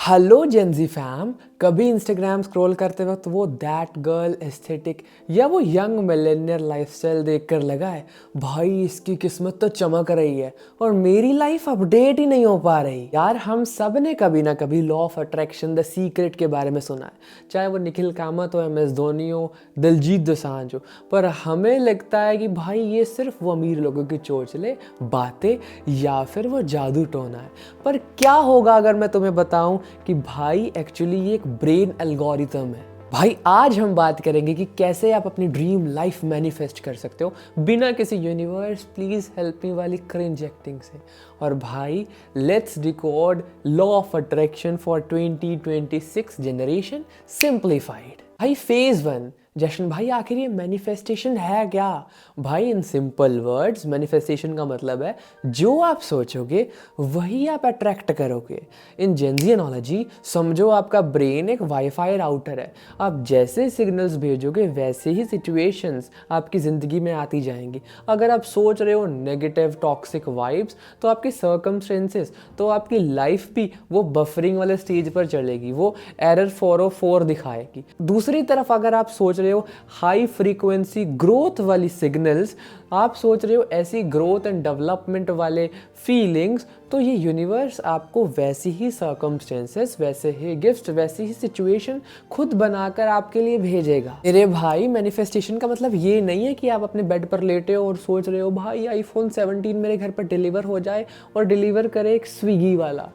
Hello Gen Z fam. कभी Instagram scroll करते वक्त वो दैट गर्ल एस्थेटिक या वो यंग मिलेनियर लाइफस्टाइल देखकर लगा है भाई इसकी किस्मत तो चमक रही है और मेरी लाइफ अपडेट ही नहीं हो पा रही। यार हम सब ने कभी ना कभी law of attraction the secret के बारे में सुना है, चाहे वो निखिल कामत हो, MS धोनी हो, दिलजीत दोसांझ हो, पर हमें लगता है कि भाई ये सिर्फ वो अमीर लोगों की चोचले बातें या फिर वो जादू टोना है। पर क्या होगा अगर मैं तुम्हें बताऊं कि भाई एक्चुअली ये एक ब्रेन एल्गोरिथम है। भाई आज हम बात करेंगे कि कैसे आप अपनी ड्रीम लाइफ मैनिफेस्ट कर सकते हो बिना किसी यूनिवर्स प्लीज हेल्प मी वाली क्रिंज एक्टिंग से। और भाई let's decode law of attraction for 2026 generation simplified. भाई फेज 1, जशन भाई आखिर ये मैनिफेस्टेशन है क्या? भाई इन सिंपल वर्ड्स मैनिफेस्टेशन का मतलब है जो आप सोचोगे वही आप अट्रैक्ट करोगे। इन जेनजी एनोलॉजी समझो आपका ब्रेन एक वाईफाई राउटर है, आप जैसे सिग्नल्स भेजोगे वैसे ही सिचुएशंस आपकी ज़िंदगी में आती जाएंगी। अगर आप सोच रहे हो नेगेटिव टॉक्सिक वाइब्स तो आपकी सर्कमस्टेंसेस, तो आपकी लाइफ भी वो बफरिंग वाले स्टेज पर चलेगी, वो एरर 404 दिखाएगी। दूसरी तरफ अगर आप सोच रहे हो हाई फ्रीक्वेंसी ग्रोथ वाली सिग्नल्स, आप सोच रहे हो ऐसी ग्रोथ एंड डेवलपमेंट वाले फीलिंग्स, तो ये यूनिवर्स आपको वैसी ही सर्कमस्टेंसेस, वैसे ही गिफ्ट, वैसी ही सिचुएशन खुद बनाकर आपके लिए भेजेगा। मेरे भाई मैनिफेस्टेशन का मतलब ये नहीं है कि आप अपने बेड पर लेटे हो और सोच रहे हो भाई iPhone 17 मेरे घर पर डिलीवर हो जाए और डिलीवर करे एक स्विगी वाला।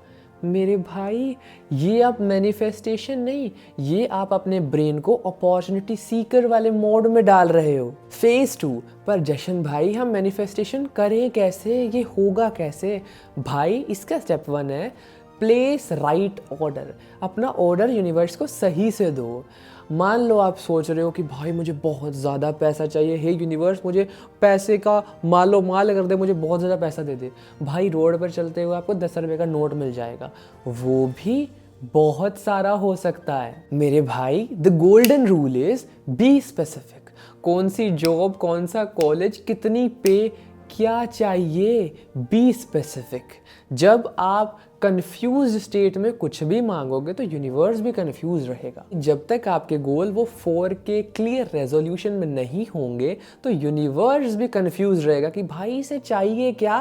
मेरे भाई ये आप मैनिफेस्टेशन नहीं, ये आप अपने ब्रेन को अपॉर्चुनिटी सीकर वाले मोड में डाल रहे हो। फेज 2 पर जशन भाई हम मैनिफेस्टेशन करें कैसे, ये होगा कैसे? भाई इसका स्टेप 1 है प्लेस राइट ऑर्डर। अपना ऑर्डर यूनिवर्स को सही से दो। मान लो आप सोच रहे हो कि भाई मुझे बहुत ज़्यादा पैसा चाहिए, हे यूनिवर्स मुझे पैसे का मालो माल कर दे, मुझे बहुत ज़्यादा पैसा दे दे। भाई रोड पर चलते हुए आपको 10 रुपये का नोट मिल जाएगा, वो भी बहुत सारा हो सकता है। मेरे भाई the golden rule is be specific. कौन सी जॉब, कौन सा कॉलेज, कितनी पे, क्या चाहिए, बी स्पेसिफिक। जब आप कंफ्यूज स्टेट में कुछ भी मांगोगे तो यूनिवर्स भी कंफ्यूज रहेगा। जब तक आपके गोल वो 4K क्लियर रेजोल्यूशन में नहीं होंगे तो यूनिवर्स भी कंफ्यूज रहेगा कि भाई इसे चाहिए क्या।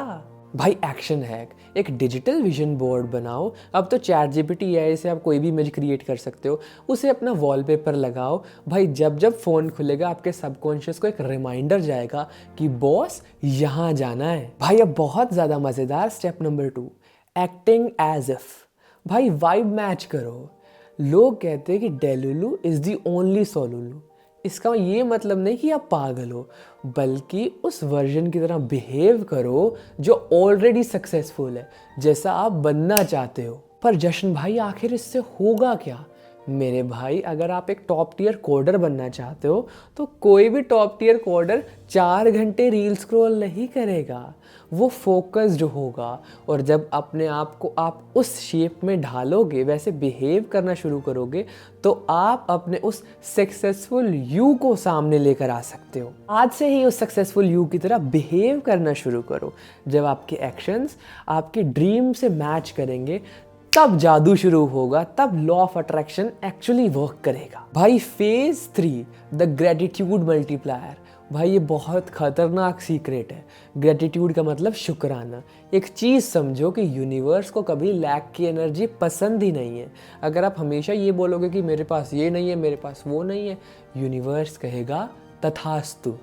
भाई एक्शन हैक, एक डिजिटल विजन बोर्ड बनाओ। अब तो ChatGPT AI से आप कोई भी इमेज क्रिएट कर सकते हो, उसे अपना वॉलपेपर लगाओ। भाई जब जब फ़ोन खुलेगा आपके सबकॉन्शियस को एक रिमाइंडर जाएगा कि बॉस यहाँ जाना है। भाई अब बहुत ज़्यादा मज़ेदार step number 2, acting as if. भाई वाइब मैच करो। लोग कहते हैं कि डेलुलू इज़ दी ओनली सोलुलू। इसका ये मतलब नहीं कि आप पागल हो, बल्कि उस वर्जन की तरह बिहेव करो जो ऑलरेडी सक्सेसफुल है, जैसा आप बनना चाहते हो। पर जशन भाई आखिर इससे होगा क्या? मेरे भाई अगर आप एक टॉप टियर कोडर बनना चाहते हो तो कोई भी टॉप टियर कोडर 4 घंटे रील स्क्रॉल नहीं करेगा, वो फोकस्ड होगा। और जब अपने आप को आप उस शेप में ढालोगे, वैसे बिहेव करना शुरू करोगे, तो आप अपने उस सक्सेसफुल यू को सामने लेकर आ सकते हो। आज से ही उस सक्सेसफुल यू की तरह बिहेव करना शुरू करो। जब आपके एक्शंस आपके ड्रीम से मैच करेंगे तब जादू शुरू होगा, तब law of attraction actually work करेगा। भाई फेज 3 द ग्रेटिट्यूड मल्टीप्लायर। भाई ये बहुत खतरनाक सीक्रेट है। ग्रेटिट्यूड का मतलब शुक्राना। एक चीज़ समझो कि यूनिवर्स को कभी लैक की एनर्जी पसंद ही नहीं है। अगर आप हमेशा ये बोलोगे कि मेरे पास ये नहीं है, मेरे पास वो नहीं है, यूनिवर्स कहेगा तथास्तु,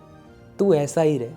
तू ऐसा ही रहे।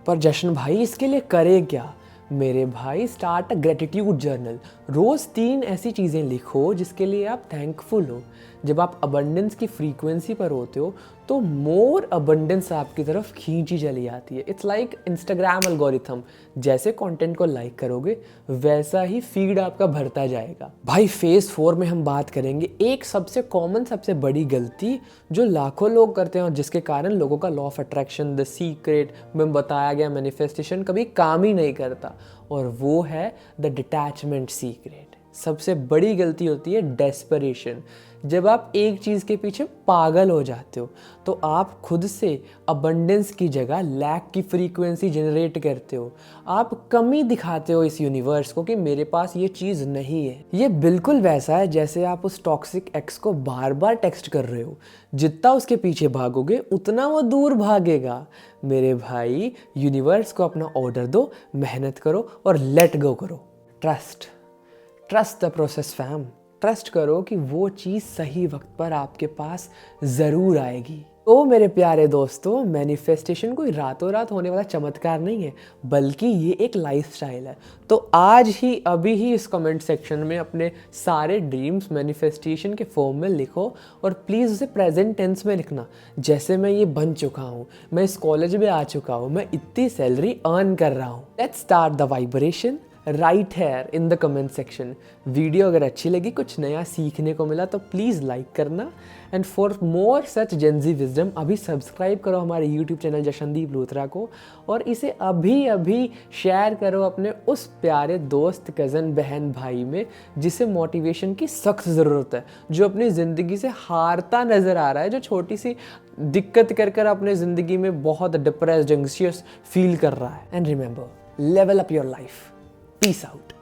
पर जशन भाई इसके लिए करे क्या? मेरे भाई स्टार्ट अ ग्रेटिट्यूड जर्नल। रोज़ 3 ऐसी चीज़ें लिखो जिसके लिए आप थैंकफुल हो। जब आप अबंडेंस की फ्रीक्वेंसी पर होते हो तो मोर अबंडेंस आपकी तरफ खींची चली आती है। इट्स लाइक इंस्टाग्राम एल्गोरिथम, जैसे कंटेंट को लाइक करोगे वैसा ही फीड आपका भरता जाएगा। भाई फेज 4 में हम बात करेंगे एक सबसे कॉमन, सबसे बड़ी गलती जो लाखों लोग करते हैं और जिसके कारण लोगों का law of attraction the secret में बताया गया मैनिफेस्टेशन कभी काम ही नहीं करता, और वो है द डिटैचमेंट सीक्रेट। सबसे बड़ी गलती होती है डेस्परेशन। जब आप एक चीज़ के पीछे पागल हो जाते हो तो आप खुद से अबंडेंस की जगह लैक की फ्रीक्वेंसी जनरेट करते हो। आप कमी दिखाते हो इस यूनिवर्स को कि मेरे पास ये चीज़ नहीं है। ये बिल्कुल वैसा है जैसे आप उस टॉक्सिक एक्स को बार बार टेक्स्ट कर रहे हो, जितना उसके पीछे भागोगे उतना वो दूर भागेगा। मेरे भाई, यूनिवर्स को अपना ऑर्डर दो, मेहनत करो और लेट गो करो। Trust the process fam. Trust करो कि वो चीज़ सही वक्त पर आपके पास ज़रूर आएगी। तो मेरे प्यारे दोस्तों, मैनिफेस्टेशन कोई रातों रात होने वाला चमत्कार नहीं है, बल्कि ये एक लाइफस्टाइल है। तो आज ही अभी ही इस कमेंट सेक्शन में अपने सारे ड्रीम्स मैनिफेस्टेशन के फॉर्म में लिखो और प्लीज़ उसे प्रेजेंट टेंस में लिखना। जैसे मैं ये बन चुका हूँ, मैं इस कॉलेज में आ चुका हूँ, मैं इतनी सैलरी अर्न कर रहा हूँ। Let's start the vibration right here in the comment section. Video अगर अच्छी लगी, कुछ नया सीखने को मिला तो प्लीज़ लाइक करना। And for more such Gen Z wisdom अभी सब्सक्राइब करो हमारे यूट्यूब चैनल जशनदीप लूथरा को, और इसे अभी अभी शेयर करो अपने उस प्यारे दोस्त, कज़न, बहन, भाई में जिसे मोटिवेशन की सख्त ज़रूरत है, जो अपनी ज़िंदगी से हारता नज़र आ रहा है, जो छोटी सी दिक्कत कर कर अपने ज़िंदगी में बहुत डिप्रेस्ड, एंग्शियस फील कर रहा है। And remember, level up your life. Peace out.